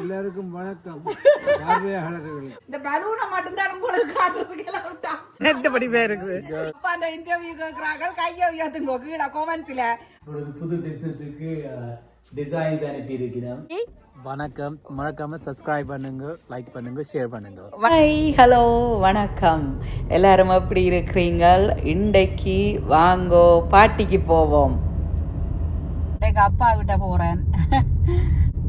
எல்லாருக்கும் வணக்கம் பார்வையாளர்கள். இந்த பலூனை மட்டும்தான் உங்களுக்கு காட்டுறதுக்கு எல்லாம் விட்டா நெட்டபடி பேருக்கு அப்ப அந்த இன்டர்வியூ கேக்குறாங்க கையை உயர்த்துங்க கீழே கொமெண்ட்ஸ்ல ஒரு புது பிசினஸுக்கு டிசைன்ஸ் அனுப்பி இருக்கிறோம். வணக்கம், மறக்காம சப்ஸ்கிரைப் பண்ணுங்க, லைக் பண்ணுங்க, ஷேர் பண்ணுங்க. ஹாய் ஹலோ வணக்கம், எல்லாரும் எப்படி இருக்கிறீங்க? இன்றைக்கு வாங்கோ பாட்டிக்கு போவோம். இன்றைக்கு அப்பா கிட்ட போறேன்.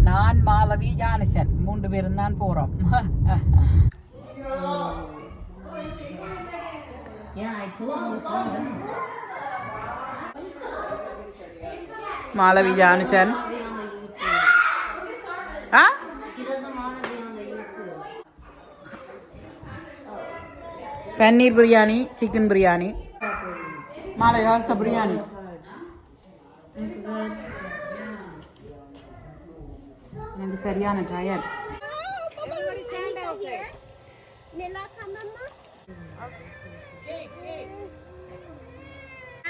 நான் மாலவி ஜானசன் 3 பேரும் தான் போறோம். மாலவி ஜானசன் பன்னீர் பிரியாணி, சிக்கன் பிரியாணி, மாலை வாஸ்த பிரியாணி. எனக்கு சரியான tired.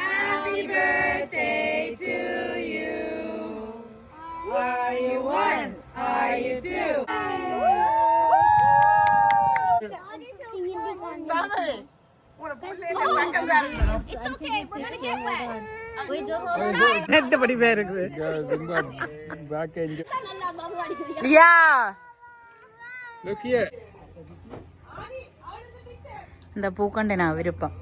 Happy birthday to you. Are you one? Are you two? It's okay, we're gonna get wet. We do hold on. நெட்டபடி பேருக்கு. Yeah. Look here. இந்த பூக்கண்டை நான் விருப்பம்.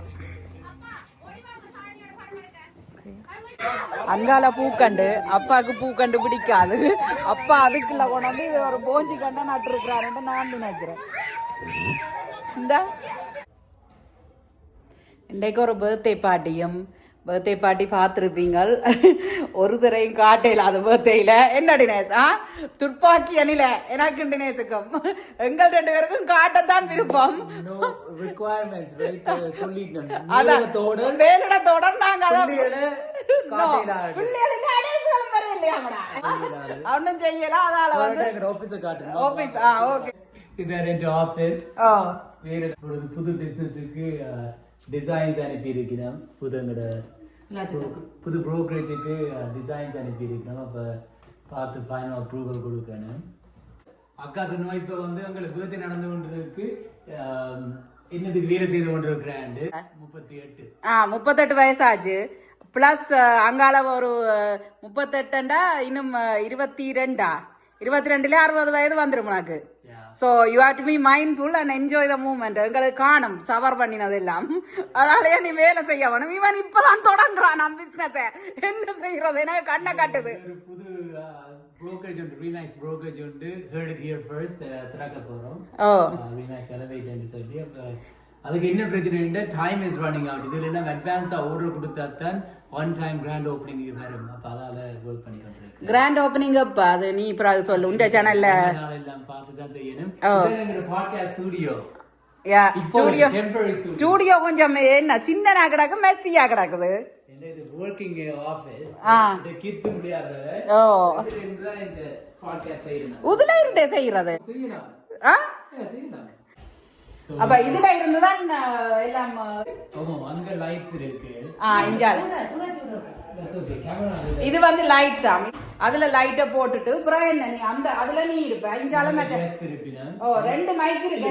அங்கால பூக்கண்டு அப்பாவுக்கு பூக்கண்டு பிடிக்காது. அப்பா அதுக்குள்ள கொண்டாந்து இது ஒரு போஞ்சி கண்டை நட்டு இருக்கிறாருன்னு நான் நினைக்கிறேன். இந்த இன்றைக்கு ஒரு பர்த்டே பார்ட்டி பார்த்துருப்பீங்க. ஒரு தரையும் காட்டையில் அது பர்த்டேயில் என்ன டினேஸ் துப்பாக்கி அணில எனக்கு டினேஸுக்கும் எங்கள் 2 பேருக்கும் காட்டத்தான் விருப்பம். வேலிடத்தோட நாங்க ஒன்னும் செய்யலாம். அதால வந்து ஆபீஸ் ஓகே. புது பிசினஸுக்கு டிசைன்ஸ் அனுப்பி இருக்கிறோம். புது ப்ரோக்கரேஜுக்கு டிசைன்ஸ் அனுப்பி இருக்கிறோம். அப்போ பார்த்து ஃபைனல் அப்ரூவல் கொடுக்கணும். அக்கா சொன்னோம் இப்போ வந்து உங்களுக்கு பர்த்டே நடந்து கொண்டு இருக்கு, என்னதுக்கு வேலை செய்து கொண்டு இருக்கிறாண்டு 38 வயசாச்சு. பிளஸ் அங்கால ஒரு 38 இன்னும் 22 60 வயது வந்துடும் உனக்கு. So you have to be mindful and enjoy the moment. எங்களுக்கு காணும் சவர் பண்ணினது எல்லாம். அதனாலயே நீ வேலை செய்ய வேணும். இவன் இப்பதான் தொடங்குறான் நம்ம பிசினஸ். என்ன செய்யறது எனக்கு கண்ணை காட்டுது. புது brokerage உண்டு, Remax brokerage உண்டு. Heard it here first. திறக்க போறோம். Remax Elevate என்று சொல்லி. அதுக்கு என்ன பிரச்சனை, டைம் இஸ் ரன்னிங் அவுட். இதுல எல்லாம் அட்வான்ஸா ஆர்டர் கொடுத்தா தான் ஒன் டைம் கிராண்ட் ஓப்பனிங் வரும். அப்ப அதால வொர்க் பண்ணி கொண்டிருக்கேன். கிராண்ட் ஓப்பனிங் அப்ப அது நீ பிறகு சொல்லு. உண்ட சேனல்ல எல்லாம் பார்த்து தான் செய்யணும். இது பாட்காஸ்ட் ஸ்டுடியோ. ஸ்டுடியோ கொஞ்சம் என்ன சின்னனா கிடக்கு, மெஸ்ஸியா கிடக்குது. இது வொர்க்கிங் ஆபீஸ். இந்த கிட்ஸ் விளையாடுற. இந்த பாட்காஸ்ட் செய்யணும். உதுல இருந்தே செய்யறது. செய்யலாம். அப்ப இதுல இருந்துதான் எல்லாம். அங்க லைட்ஸ் இருக்கு. இது வந்து லைட்ஸ். அதுல லைட்ட போட்டுட்டு அப்புறம் என்ன நீ அந்த அதுல நீ இருப்ப. இஞ்சால ஓ 2 மைக் இருக்கு.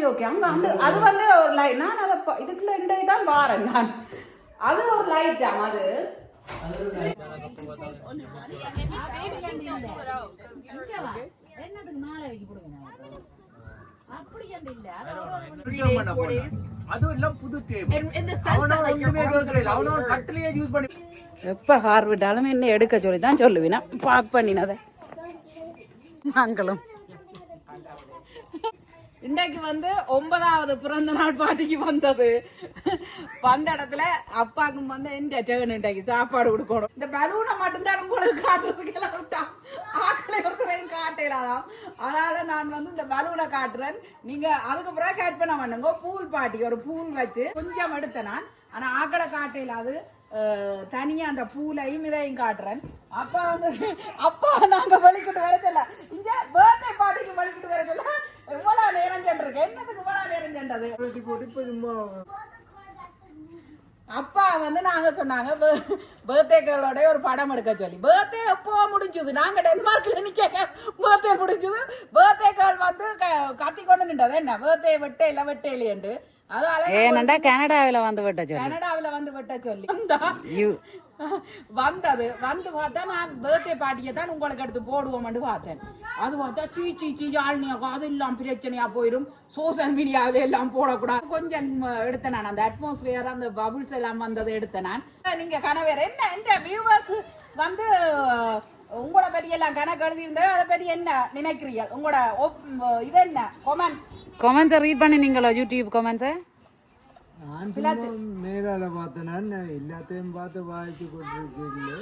ஓகே அங்க அந்த அது வந்து ஒரு லைட். நான் அத இதுக்குள்ள இந்த தான் வாரேன் நான். அது ஒரு லைட். அது என்னதுக்கு மாலை வைக்க போடுங்க. எப்ப ஹார் விட்டாலும் என்ன எடுக்க சொல்லிதான் சொல்லுவீனா பாக் பண்ணினத. நாங்களும் இன்றைக்கு வந்து 9வது பிறந்த நாள் பார்ட்டிக்கு வந்தது. வந்த இடத்துல அப்பாக்கும் வந்து எந்த டேர்ன் இன்றைக்கு சாப்பாடு கொடுக்கணும். இந்த பலூனை மட்டும்தான் உங்களுக்கு காட்டுறதுக்கு எல்லாம் விட்டா ஆக்களை ஒருத்தரையும் காட்டலாதான். அதனால நான் வந்து இந்த பலூனை காட்டுறேன். நீங்க அதுக்கு பிறகு கேட் பண்ண பண்ணுங்க. பூல் பார்ட்டி ஒரு பூல் வச்சு கொஞ்சம் எடுத்த நான். ஆனா ஆக்களை காட்டையில அது தனியா அந்த பூலையும் இதையும் காட்டுறேன். அப்பா வந்து அப்பா நாங்க வலிக்கிட்டு வர சொல்ல இங்க பர்த்டே பார்ட்டிக்கு வலிக்கிட்டு வர சொல்ல எவ்வளவு நேரம் சென்றிருக்கு. என்னதுக்கு இவ்வளவு நேரம் சென்றது? அப்பா வந்து நாங்க சொன்னாங்க பர்த்டே கேர்ளோட ஒரு படம் எடுக்க சொல்லி. பர்த்டே எப்போ முடிஞ்சது? நாங்க டென்மார்க்ல நிக்க வேணுண்டது என்ன birthday வெட்ட இல்லையண்டு அதால ஏனண்டா கனடாவில வந்து வெட்ட சொல்லி கனடாவில வந்து வெட்ட சொல்லி வந்தது வந்து பார்த்தா நான் பர்த்டே பார்ட்டியை தான் உங்களுக்கு எடுத்து போடுவோம்னு பார்த்தேன் அது பார்த்தா சீ ஆள்னியாக்கோ அது எல்லாம் பிரச்சனையா போயிடும் சோசியல் மீடியாவில எல்லாம் போடக்கூடாது கொஞ்சம் எடுத்தேன் நான் அந்த அட்மாஸ்பியர் அந்த பபுள்ஸ் எல்லாம் வந்ததை எடுத்தேன் நான் நீங்க கணவர் என்ன இந்த வியூவர்ஸ் வந்து உங்களோட பத்தி எல்லாம் கணக்கு எழுதி இருந்தா அதை பத்தி என்ன நினைக்கிறீங்க உங்களோட இது என்ன கமெண்ட்ஸ் ரீட் பண்ணி நீங்களோ யூடியூப் கமெண்ட்ஸ் மேலால பார்த்தேன் நான் எல்லாத்தையும் பார்த்து வாய்ச்சி கொண்டிருக்கீங்களே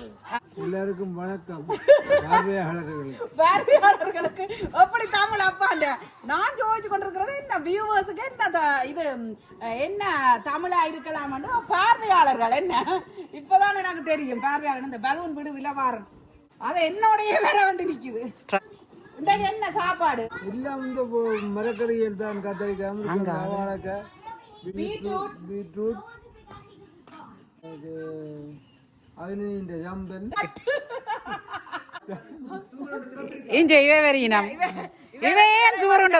எல்லாருக்கும் வணக்கம் பார்வையாளர்களுக்கு எப்படி தமிழ் அப்பாண்ட நான் ஜோதிச்சு கொண்டிருக்கிறது என்ன வியூவர்ஸுக்கு என்ன இது என்ன தமிழா இருக்கலாம்னு பார்வையாளர்கள் என்ன இப்பதான் எனக்கு தெரியும் பார்வையாளர் இந்த பலூன் விடு விலவாரன் அது என்னோடய வேற வந்து நிக்குது இன்றைக்கு என்ன சாப்பாடு எல்லாம் இந்த மரக்கறிகள் தான் கத்தரிக்காய் வாழைக்காய் பீட்ரூட் അതിന്റെ ജമ്പൻ ഇഞ്ച ഇവ വരീനം ഇവൻ ചോറുണ്ടോ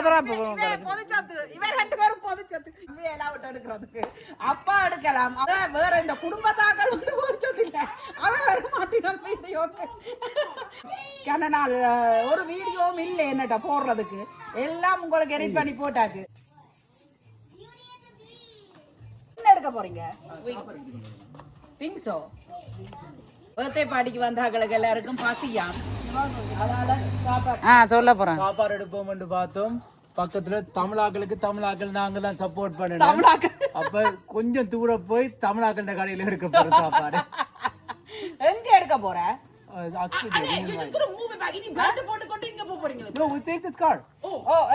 இவர் ரெண்டு பேரும் பொதுச்சத்து இவையெல்லாம் விட்டு எடுக்கிறதுக்கு அப்பா எடுக்கலாம் வேற இந்த குடும்பத்தாக்கள் வந்து பொதுச்சத்து இல்ல அவன் வர மாட்டினான் வீடியோக்கு நாள் ஒரு வீடியோவும் இல்லை என்னட்ட போடுறதுக்கு எல்லாம் உங்களுக்கு எடிட் பண்ணி போட்டாக்கு என்ன எடுக்க போறீங்க பிங்ஸோ பர்த்டே பார்ட்டிக்கு வந்தாங்களுக்கு எல்லாருக்கும் பசியாம் அதனால சொல்ல போறேன் சாப்பாடு எடுப்போம்னு பார்த்தோம் பக்கத்துல தமிழாக்கள் நாங்க தான் சப்போர்ட் பண்ணணும் அப்ப கொஞ்சம் தூரம் போய் தமிழாக்கள் கடையில எடுக்க போறோம் சாப்பாடு எங்க எடுக்க போற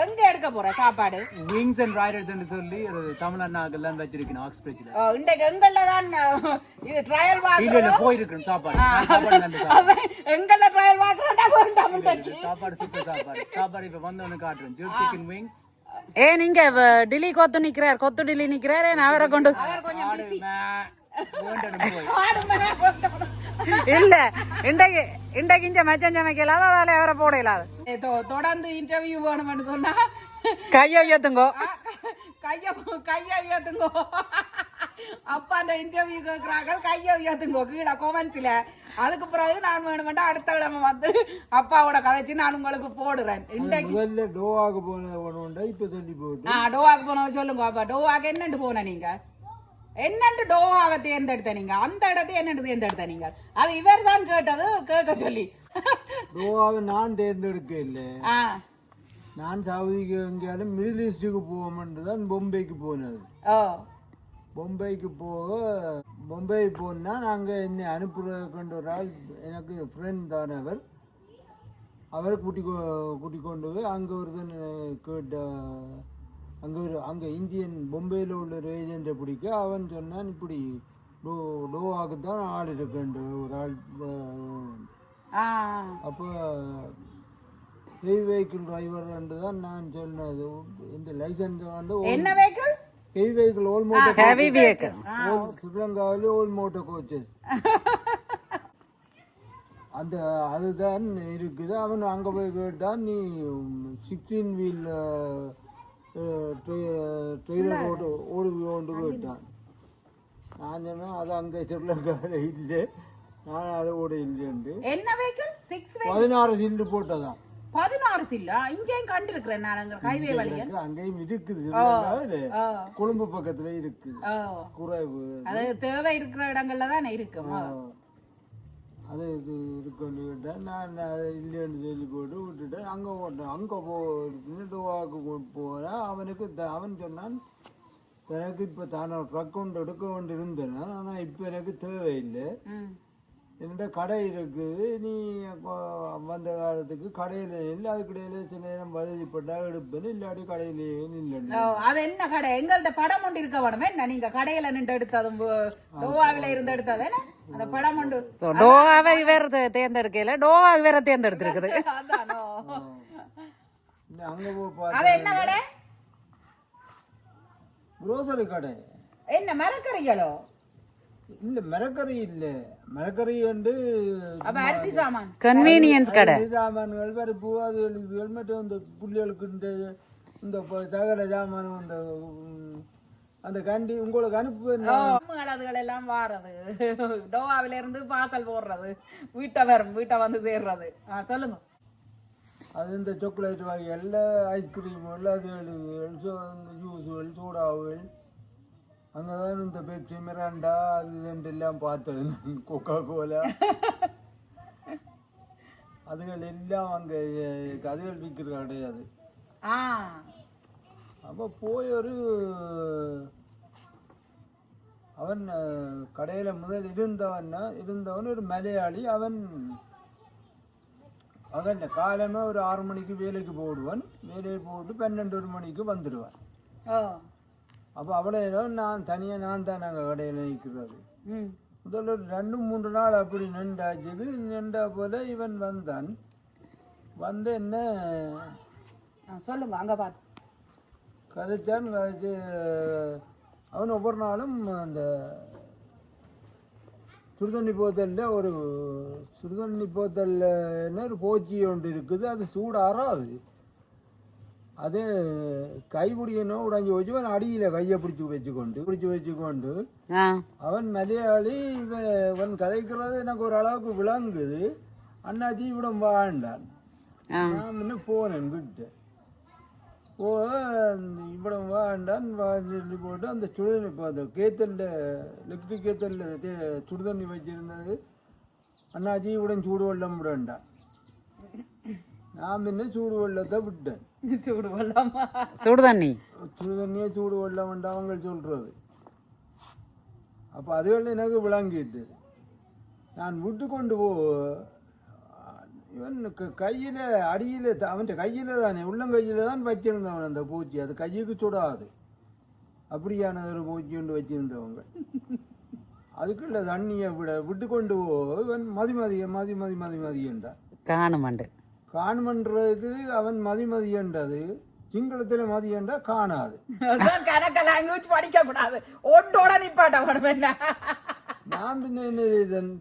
எங்க எடுக்க போற சாப்பாடு விங்ஸ் அண்ட் ரைடர்ஸ் ன்னு சொல்லி தமிழ் அண்ணாக்கள் தான் வச்சிருக்கணும் ஆக்ஸ்பிரிட்ஜ்ல இன்றைக்கு எங்கள்ல தான் இது ட்ரையல் இல்ல போயிருக்கணும் சாப்பாடு எங்கள்ல ட்ரையல் வாக்குறடா வேண்டாம் சாப்பாடு சூப்பர் சாப்பாடு இப்ப வந்தவனு காட்டுறேன் ஜூட் சிக்கன் விங்ஸ் நீங்க டிலி கொத்து டிலி நிக்கிறாரு அவரை கொண்டு கொஞ்சம் பிஸி இல்ல இன்றைக்கு இங்க மச்சம் சமைக்கல அதால அவரை போடல தொடர்ந்து இன்டர்வியூ வேணும்னு சொன்னா கையை உயர்த்துங்கோ கையை உயர்த்துங்கோ அப்பா அந்த இன்டர்வியூ கேட்கிறாங்க கையை உயர்த்துங்கோ கீழே கொமெண்ட்ஸ்ல அதுக்கு பிறகு நான் வேணுமெண்டா அடுத்த கிழமை வந்து அப்பாவோட கதைச்சு நான் உங்களுக்கு போடுறேன் முதல்ல டோவாக்கு போனது இப்ப சொல்லி போட்டு டோவாக்கு போனது சொல்லுங்க அப்பா டோவாக்கு என்னண்டு போன நீங்க என்னண்டு டோவாவை தேர்ந்தெடுத்த நீங்க அந்த இடத்தை என்னண்டு தேர்ந்தெடுத்த நீங்க அது இவர் தான் கேட்டது கேட்க சொல்லி டோவாவை நான் தேர்ந்தெடுக்க இல்லை நான் சவுதிக்கு எங்கேயாலும் மிடில் ஈஸ்டுக்கு போவோம்னு தான் பொம்பைக்கு போனது பொம்பைக்கு பொம்பை போனா நாங்கள் என்னை அனுப்புற கொண்டு ஒரு ஆள் எனக்கு ஃப்ரெண்ட் தானே அவரை கூட்டி கொண்டு போய் அங்கே ஒருத்தன் கேட்ட அங்கே இந்தியன் பொம்பையில் உள்ள ஒரு ஏஜென்ட்டை பிடிக்க அவன் சொன்னான் இப்படி டோவாக்கு தான் ஆள் இருக்குண்டு ஒரு ஆள் அப்போ ஹெவி வெஹிக்கிள் டிரைவர் தான் நான் சொன்னது இந்த லைசன்ஸ் வந்து என்ன வெஹிக்கிள் ஹெவி வெஹிக்கிள் ஓல்மோட்டோ ஹெவி வெஹிக்கிள் ஸ்ரீலங்காவிலே ஓல்மோட்டோ கோச்சஸ் அந்த அதுதான் இருக்குது அவன் அங்கே போய் கேட்டான் நீ 16 வீல் ட்ரெயிலர் ஓடு கேட்டான் நான் சொன்னேன் அது அங்கே ஸ்ரீலங்காவில் இல்லை நான் அதை ஓட இல்லைண்டு என்ன வெஹிக்கிள் 16 சில்லு போட்டதான் 16 சில்லா இங்கேயும் கண்டிருக்கிறேன் நான் அங்க ஹைவே வழியா அங்கேயும் இருக்குது கொழும்பு பக்கத்துல இருக்குது குறைவு அது தேவை இருக்கிற இடங்கள்ல தான் இருக்கும் அது இது இருக்குன்னு கேட்டேன் நான் இல்லைன்னு சொல்லி போட்டு விட்டுட்டேன் அங்கே ஓட்டேன் அங்கே டோவாக்கு போகிறேன் அவன் சொன்னான் எனக்கு இப்போ தானே ட்ரக் கொண்டு எடுக்க கொண்டு இருந்தேன் ஆனால் இப்போ எனக்கு தேவையில்லை என்னோட கடை இருக்குது நீ வந்த காலத்துக்கு கடையில் இல்லை அதுக்கிடையில சில நேரம் வசதிப்பட்டா எடுப்பேன் இல்லாட்டி கடையிலேயே இல்லை அது என்ன கடை எங்கள்கிட்ட படம் ஒன்று இருக்க வேணுமே என்ன நீங்க கடையில நின்று எடுத்ததும் டோவாவில இருந்து எடுத்தது அந்த படம் ஒன்று டோவாவை இவர் தேர்ந்தெடுக்கல டோவா இவரை தேர்ந்தெடுத்திருக்குது அங்கே போய் அது என்ன கடை குரோசரி கடை என்ன மரக்கறிகளோ இல்ல மரக்கறி இல்ல மரக்கறி வந்து அரிசி சாமான் கன்வீனியன்ஸ் கடை சாமான்கள் பருப்பு அது இதுகள் மற்றும் இந்த புள்ளிகளுக்கு இந்த சகல ஜாமானும் அந்த கண்டி உங்களுக்கு அனுப்புவேன். அதுகள் எல்லாம் வாரது டோவாவில இருந்து பார்சல் போடுறது, வீட்டை வந்து சேர்றது. சொல்லுங்க. அது இந்த சாக்லேட் வகை எல்லாம், ஐஸ்கிரீம் எல்லாம், ஜூஸுகள், சோடாவுகள், அங்கதான் இந்த பெப்சி, மிராண்டா, அது இதுன்ட்டு எல்லாம் பார்த்தது. கொக்கா கோலா அதுகள் எல்லாம் அங்கே அதுகள் விற்கிற கிடையாது. அப்போ போய் அவன் கடையில் முதல் இருந்தவன் ஒரு மலையாளி. அவன் காலமே ஒரு 6 மணிக்கு வேலைக்கு போடுவான். வேலையை போட்டு 12 மணிக்கு வந்துடுவான். அப்போ அவ்வளோ நான் தான் நாங்கள் கடையில் நிற்கிறது. முதல்ல ஒரு 2-3 நாள் அப்படி நின்றா போல இவன் வந்தான். வந்து என்ன சொல்லுங்க, அங்கே பார்த்து கதைச்சு அவன் ஒவ்வொரு நாளும் அந்த சுடுதண்ணி போத்தலில் ஒரு போச்சி ஒன்று இருக்குது. அது சூடாறாது. அது கைப்பிடியனோ உடஞ்சி வச்சு அவன் அடியில் கையை பிடிச்சி வச்சுக்கொண்டு அவன் மலையாளி. இவன் கதைக்கிறது எனக்கு ஒரு அளவுக்கு விளங்குது. அண்ணாச்சி இவிடம் வாண்டான். நான் முன்ன போனேன் விட்டு இவ்விடம் வாண்டான் சொல்லி போட்டு அந்த சுடுதண்ணி இப்போ அந்த எலக்ட்ரிக் கேத்தலில் சுடுதண்ணி வச்சிருந்தது. அண்ணாச்சி இவிடம் சூடு வெள்ளம் விடண்டான். நான் முன்ன சூடு வெள்ளத்தை விட்டேன். சுடுதண்ணியே சூடு வெள்ளம் அவங்க சொல்றது. அப்போ அதுகள் எனக்கு விளங்கிட்டு நான் விட்டு கொண்டு இவன் கையில் அடியில் அவன் கையில் தானே உள்ளங்கையில் தான் வச்சிருந்தவன் அந்த பூச்சி. அது கையுக்கு சுடாது. அப்படியான ஒரு பூச்சி கொண்டு வச்சிருந்தவங்க. அதுக்குள்ள தண்ணியை விட்டு கொண்டு இவன் மதி என்றான். காணுமன்றதுக்கு அவன் மதி என்றது சிங்களத்தில் மதி என்றா காணாது. கணக்க லாங்குவேஜ் படிக்க கூடாது. ஓட்டோட நிப்பாட்ட நான் பின்ன என்ன இதன்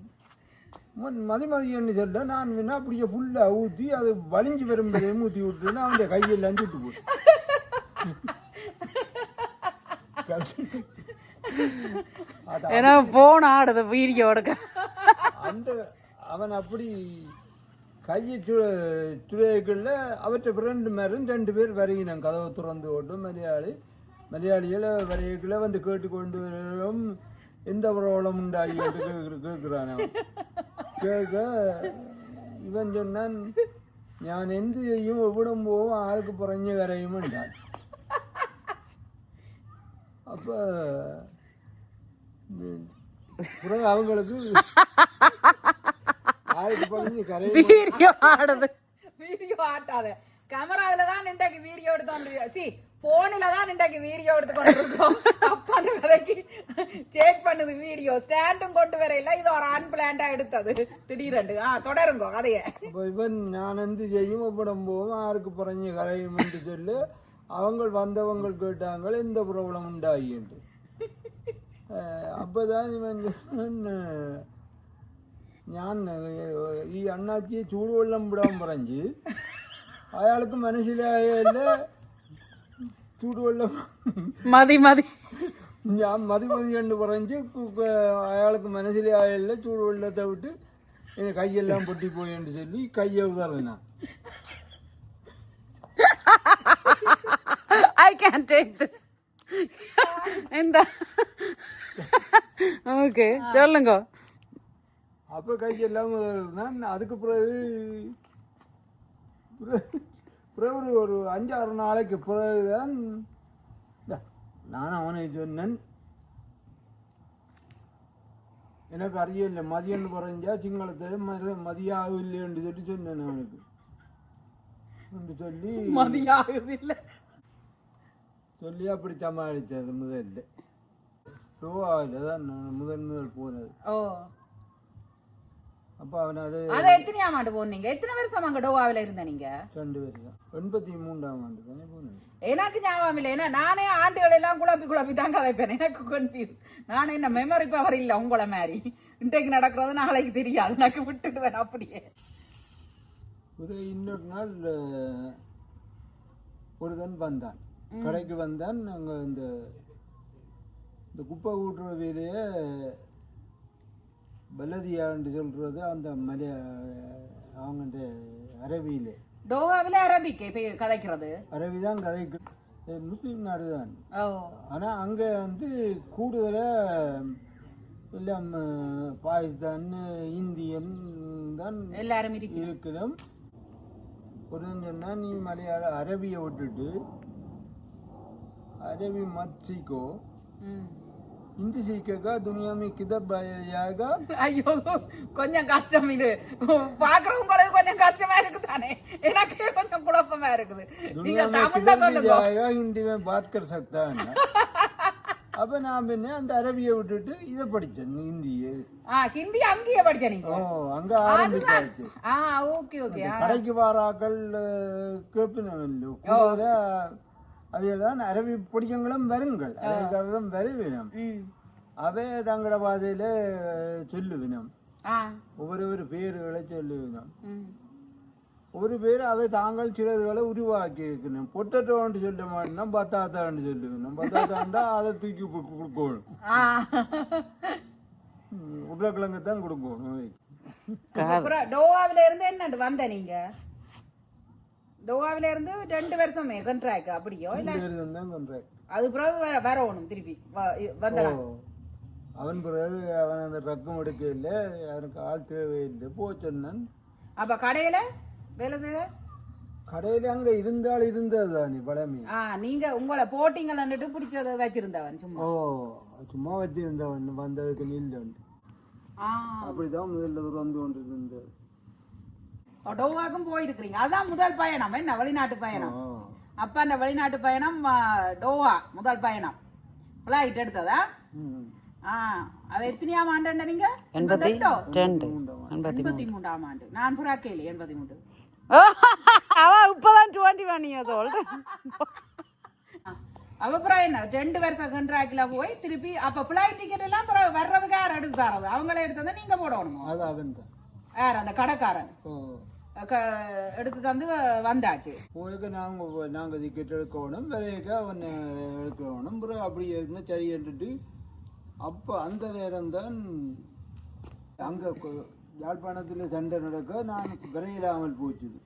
மதிமதின்னு சொல்ல நான் வேணா அப்படியே ஃபுல்லாக ஊற்றி அது வலிஞ்சு வரும்போதே ஊற்றி விட்டுருன்னு அவன் கையெல்லாம் சுட்டு போட்டு போன ஆடுது வீடியோ எடுக்க. அந்த அவன் அப்படி கையை சுழைகளில் அவற்றை ஃப்ரெண்டு மாதிரி 2 பேர் வரையினான். கதவை திறந்து ஓட்டும் மலையாளியில் வரையக்குள்ள வந்து கேட்டுக்கொண்டு வரும். எந்த ப்ராப்ளம் உண்டாகி கேட்குறான். அவன் கேட்க இவன் சொன்னான், நான் எந்த செய்யும் எவ்விடம் போவோம் ஆளுக்கு புறஞ்ச கரையும்ன்றான். அப்போ அவங்களுக்கு ஆளுக்கு புறஞ்சு கரையும் வீடியோ ஆட்டாத. கேமராவில தான் இன்றைக்கு வீடியோ எடுத்தோம். போனில தான் இன்றைக்கு வீடியோ எடுத்து கொண்டிருக்கோம். அப்பாண்ட கதைக்கு சேக் பண்ணுது வீடியோ. ஸ்டாண்டும் கொண்டு வர இல்லை. இது ஒரு அன்பிளான்டா எடுத்தது திடீரெண்டு. தொடருங்க கதைய. இவன் நான் எந்த செய்யும் ஒப்படம் போவோம் ஆருக்கு புறஞ்சு கரையும் என்று சொல்லு. அவங்க வந்தவங்க கேட்டாங்க எந்த ப்ராப்ளம் உண்டாகி என்று. அப்போதான் இவன் ഞാൻ ഈ അണ്ണാച്ചിയെ ചൂടുവെള്ളം വിടാൻ പറഞ്ഞ് അയാൾക്ക് മനസ്സിലായല്ല ചൂടുവെള്ളം മതി ഞാൻ മതി എന്ന് പറഞ്ഞ് അയാൾക്ക് മനസ്സിലായല്ല ചൂടുവെള്ളത്തെ വിട്ട് കൈയെല്ലാം പൊട്ടിപ്പോയെന്ന് ചൊല്ലി കയ്യെ ഉതറന. I can't take this. എന്താ ஓகே சொல்லுங்க. அப்போ கையெல்லாம் நான் அதுக்கு பிறகு ஒரு 5-6 நாளைக்கு பிறகுதான் நான் அவனை சொன்னேன், எனக்கு அறியல மதியன்னு குறைஞ்சா சிங்களத்தை மதியாகும் இல்லைன்னு சொல்லி சொன்னேன் அவனுக்கு. சொல்லி மதியாகுதில்லை சொல்லி அப்படி சமாளித்தது முதல்ல. டோவாவில் தான் முதல் போனது. அப்போ அவன் அது எத்தனையாம் ஆண்டு போனீங்க? எத்தனை வருஷம் அங்கே டோவாவில் இருந்த நீங்க? 2 வருஷம். 83ஆம் ஆண்டு தானே போனது. எனக்கு ஞாபகம் இல்லை. ஏன்னா நானே ஆண்டுகள் எல்லாம் குழப்பி தான் கதைப்பேன். எனக்கு கன்ஃபியூஸ். நானே என்ன மெமரி பவர் இல்லை உங்களை மாதிரி. இன்றைக்கு நடக்கிறது நாளைக்கு தெரியாது. எனக்கு விட்டுடுவேன் அப்படியே. ஒரு இன்னொரு நாள் ஒருதன் வந்தான் கடைக்கு வந்தான். அங்கே இந்த குப்பை கூட்டுற வேலையை பலதியான்னு சொல்றது அந்த மலை அவங்க அரபியிலே டோவாவில் அரபிக்கு இப்போ கதைக்கிறது அரபி தான் கதைக்கு முஸ்லீம் நாடு தான். ஆனால் அங்கே வந்து கூடுதலாக எல்லாம் பாகிஸ்தான் இந்தியன் தான் எல்லாரும் இருக்கிறோம். ஒரு சொன்னால் நீ மலையாள அரபியை விட்டுட்டு अरबी मत सीखो, हिंदी सीखेगा दुनिया में किधर जाएगा. ஐயோ கொஞ்சம் கஷ்டம் இது பாக்குறவங்களுக்கு கொஞ்சம் கஷ்டமா இருக்கு தானே, எனக்கே கொஞ்சம் குழப்பமா இருக்குது. दुनिया में किधर जाएगा हिंदी में बात कर सकता है. அப்ப நான் என்ன அந்த அரபியை விட்டுட்டு இதை படிச்சேன் ஹிந்தியை. ஹிந்தி அங்கேயே படிச்சேன் நீங்க? அங்க ஆரம்பிச்சாச்சு. Okay okay. கடைக்கு வாராக்கள் கேப்பினவல்லோ கூட அவையெல்லாம் அரபி படிக்கங்களும் வருங்கள், அரபிக்காரர்களும் வருவினம். அவை தங்களோட பாதையில சொல்லுவினம், ஒவ்வொரு பேர்களை சொல்லுவினம். ஒரு பேர் அவை தாங்கள் சிலதுகளை உருவாக்கி இருக்கணும். பொட்டட்டோன்னு சொல்ல மாட்டோம்னா பத்தாத்தான்னு சொல்லுவினம். பத்தாத்தாண்டா அதை தூக்கி கொடுக்கணும், உருளைக்கிழங்கு தான் கொடுக்கணும். டோவாவில இருந்து என்ன வந்த நீங்க? டோவாவில இருந்து 2 வருஷமே கண்ட்ராக்ட் அப்படியோ இல்ல? 2 வருஷம் தான் கண்ட்ராக்ட். அது பிறகு வரணும் திருப்பி வந்தான். அவன் பிறகு அவன் அந்த ரக்கம் எடுக்க இல்லை, அவனுக்கு ஆள் தேவையில்லை போச்சொன்னான். அப்ப கடையில வேலை செய்ய கடையில அங்க இருந்தால் இருந்ததுதானே பழமை. நீங்க உங்களை போட்டிங்கன்னு பிடிச்சத வச்சிருந்தவன் சும்மா? சும்மா வச்சிருந்தவன் வந்ததுக்கு நில்லு அப்படிதான் முதல்ல வந்து கொண்டு இருந்தது. டோவாக்கும் போயிருக்கிறீங்க, அதான் முதல் பயணம் என்ன வெளிநாட்டு பயணம்? அப்ப அந்த வெளிநாட்டு பயணம் டோவா முதல் பயணம் ஃபிளைட் எடுத்ததா? அது எத்தனையாம் ஆண்டு நீங்க? 83ஆம் ஆண்டு. நான் புறாக்கையில் 83. அவ இப்பதான் 21 years old. அப்புறம் என்ன 2 வருஷம் கண்ட்ராக்ட்ல போய் திருப்பி அப்ப பிளைட் டிக்கெட் எல்லாம் வர்றதுக்கு யார் எடுத்து தரது? அவங்களே எடுத்ததை நீங்க போடணுமா? யார் அந்த கடைக்காரன் எடுத்து தந்து வந்தாச்சு. போய்க்கு நாங்க டிக்கெட் எடுக்கணும், விலையக்க அவன் எடுக்கணும். அப்படி இருந்தா சரி என்றுட்டு அப்ப அந்த நேரம் தான் அங்க யாழ்ப்பாணத்துல சண்டை நடக்க நான் விரையிலாமல் போச்சுது.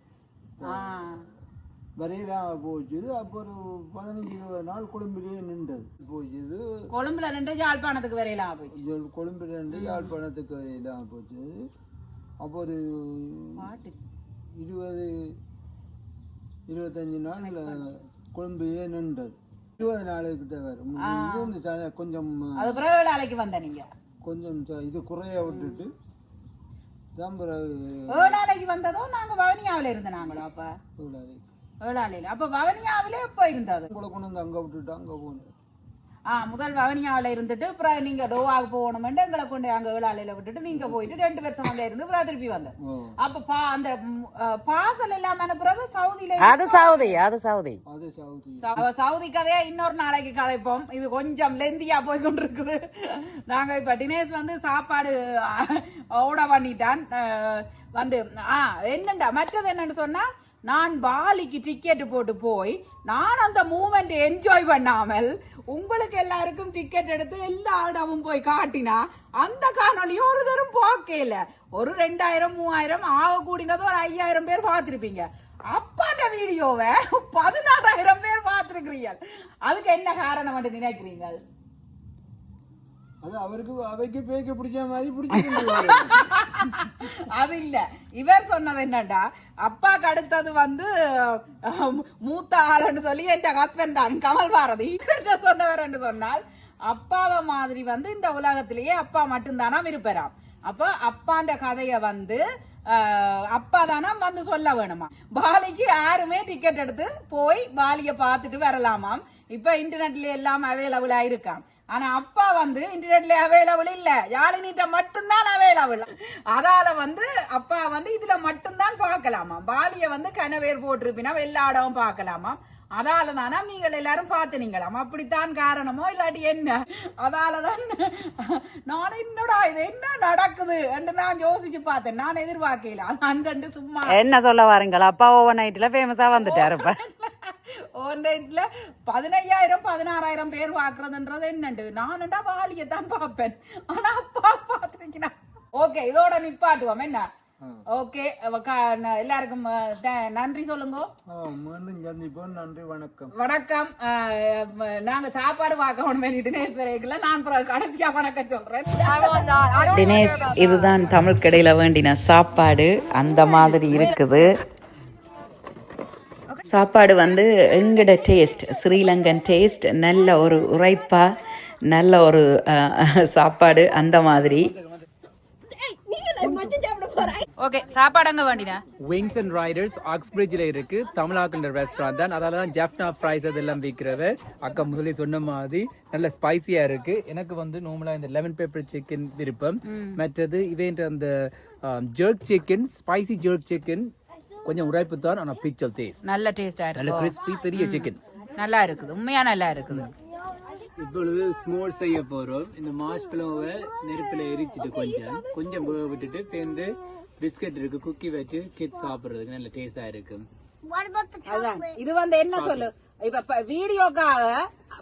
வரையிலாமல் போச்சுது. அப்போ ஒரு 15-20 நாள் கொழும்பிலேயே நின்றது போச்சுது. கொழும்புல நின்று யாழ்ப்பாணத்துக்கு வரையிலாம போச்சு. கொழும்புல நின்று யாழ்ப்பாணத்துக்கு வரையிலாம போச்சு. அப்போ ஒரு 20-25 நாள் கொழும்புலேயே நின்றது. 20 நாளுக்கிட்ட வரும் கொஞ்சம். அது பிறகு வேலைக்கு வந்த நீங்க கொஞ்சம் இது குறைய விட்டுட்டு வேளாளைக்கு வந்ததோ? நாங்க வவனியாவில இருந்த நாங்களோ அப்ப வேளாளையில. அப்ப வவனியாவிலே எப்ப இருந்தது? கொண்டு வந்து அங்க விட்டுட்டு அங்க போனேன். முதல் வவனியாவில இருந்துட்டு அப்புறம் நீங்க டோவாவுக்கு போகணுமெண்டு எங்களை கொண்டு அங்க வேளாளையில விட்டுட்டு நீங்க போயிட்டு 2 வருஷம் அங்க இருந்து அப்புறம் திருப்பி வந்த. அப்ப அந்த பாசல் எல்லாம் அனுப்புறது சவுதியில? அது சவுதி. சவுதி கதையா இன்னொரு நாளைக்கு கதைப்போம். இது கொஞ்சம் லெந்தியா போய் கொண்டு இருக்குது. நாங்க இப்ப தினேஷ் வந்து சாப்பாடு ஓட பண்ணிட்டான் வந்து. என்னண்டா மற்றது என்னன்னு சொன்னா, நான் பாலிக்கு டிக்கெட் போட்டு போய் நான் அந்த மூமெண்ட் என்ஜாய் பண்ணாமல் உங்களுக்கு எல்லாருக்கும் டிக்கெட் எடுத்து எல்லா இடமும் போய் காட்டினா அந்த காணொலியும் ஒரு தரம் போக்கல. ஒரு 2000-3000 ஆக கூடினது ஒரு 5000 பேர் பார்த்திருப்பீங்க. அப்பாண்ட வீடியோவை 14000 பேர் பார்த்திருக்கிறீங்க. அதுக்கு என்ன காரணம் நினைக்கிறீங்க? அது அவருக்கு அவைக்கு பேக்க பிடிச்ச மாதிரி பிடிச்சிருக்கு. அது இல்ல, இவர் சொன்னது என்னடா, அப்பாக்கு அடுத்தது வந்து மூத்த ஆளுன்னு சொல்லி என் ஹஸ்பண்ட் தான் கமல் பாரதி என்ன சொன்னவர் என்று சொன்னால், அப்பாவை மாதிரி வந்து இந்த உலகத்திலேயே அப்பா மட்டும்தானா இருப்பாராம். அப்ப அப்பாண்ட கதைய வந்து அப்பா தானா வந்து சொல்ல வேணுமா. பாலிக்கு யாருமே டிக்கெட் எடுத்து போய் பாலிய பார்த்துட்டு வரலாமாம். இப்ப இன்டர்நெட்ல எல்லாம் அவைலபிள் ஆயிருக்காம். ஆனா அப்பா வந்து இன்டர்நெட்ல அவைலபிள் இல்ல, யாழினிட்ட மட்டும்தான் அவைலபிள். அதால வந்து அப்பா வந்து இதுல மட்டும்தான் பார்க்கலாமா. பாலிய வந்து கனவேர் போட்டிருப்பினா எல்லா இடமும் பார்க்கலாமா. அதால தானா நீங்கள் எல்லாரும் பார்த்துனீங்களாம். அப்படித்தான் காரணமோ இல்லாட்டி என்ன? அதாலதான் நான் என்னடா இது என்ன நடக்குது என்று நான் யோசிச்சு பார்த்தேன். நான் எதிர்பார்க்கல. நான் சும்மா என்ன சொல்ல வாருங்கள், அப்பா ஓவர் நைட்ல ஃபேமஸா வந்துட்டாரு. ஓன்லைன்ல 15,000 16,000 பேர் பாக்குறதுன்றது என்னண்டு நானுண்டா வாலியத்தான் பார்ப்பேன் ஆனா அப்பா பாத்துருக்கீங்க ஓகே இதோட நிப்பாட்டுவோம் என்ன ஓகே எல்லாருக்கும் நன்றி சொல்லுங்க மீண்டும் சந்திப்போம் நன்றி வணக்கம் வணக்கம் நாங்க சாப்பாடு பார்க்கணும் தினேஷ் வரைக்குள்ள நான் கடைசியா வணக்கம் சொல்றேன் தினேஷ் இதுதான் தமிழ் கடையில் வேண்டின சாப்பாடு அந்த மாதிரி இருக்குது சாப்பாடு வந்து எங்கட டேஸ்ட் ஸ்ரீலங்கன் டேஸ்ட் நல்ல ஒரு உரைப்பா நல்ல ஒரு சாப்பாடு அந்த மாதிரி ஓகே சாப்பாடு அங்க வேண்டினா விங்ஸ் அண்ட் ரைடர்ஸ் ஆக்ஸ்பிரிட்ஜில் இருக்கு தமிழாக்கின்ற ரெஸ்டாரண்ட் தான் அதனால தான் ஜெஃப்னா ஃப்ரைஸ் அதெல்லாம் விற்கிறது அக்கா முதலே சொன்ன மாதிரி நல்ல ஸ்பைசியா இருக்கு எனக்கு வந்து நார்மலா இந்த லெமன் பெப்பர் சிக்கன் விருப்பம் மற்றது இவேண்ட அந்த jerk chicken spicy jerk chicken கொஞ்சம் உரைப்பு தான் ஆனால் பிச்சல் டேஸ்ட் நல்ல டேஸ்டா இருக்கு நல்ல கிறிஸ்பி பெரிய சிக்கன் நல்லா இருக்குது உண்மையா நல்லா இருக்குது இப்பொழுது ஸ்மோர் செய்ய போறோம் இந்த மாஷ்மெலோவை நெருப்புல எரிச்சிட்டு கொஞ்சம் வேக விட்டுட்டு சேர்ந்து பிஸ்கட் இருக்கு குக்கி வச்சு கிட்ஸ் சாப்பிடுறதுக்கு நல்ல டேஸ்டா இருக்கு அதான் இது வந்து என்ன சொல்லு இப்ப வீடியோக்காக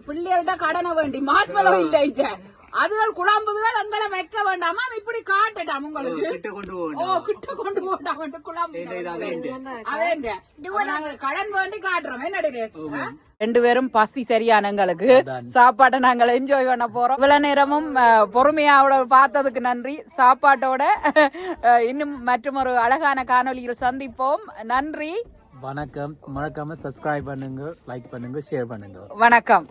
பிள்ளைகள்ட்ட கடனை வேண்டி மாஸ்மெலோ இல்ல அதுகள் குழம்புகள் எங்களை வைக்க வேண்டாமா இப்படி காட்டட்டாம் உங்களுக்கு கிட்ட கொண்டு கிட்ட கொண்டு போட்டாம் குழம்பு கடன் வேண்டி காட்டுறோம் என்ன ரெண்டு பேரும் பசி சரியான எங்களுக்கு சாப்பாட்டை நாங்கள் என்ஜாய் பண்ண போறோம் இவ்வளவு நேரமும் பொறுமையாவோட பார்த்ததுக்கு நன்றி சாப்பாட்டோட இன்னும் மற்றும் ஒரு அழகான காணொலியில் சந்திப்போம் நன்றி வணக்கம் மறக்காம சப்ஸ்கிரைப் பண்ணுங்க லைக் பண்ணுங்க ஷேர் பண்ணுங்க வணக்கம்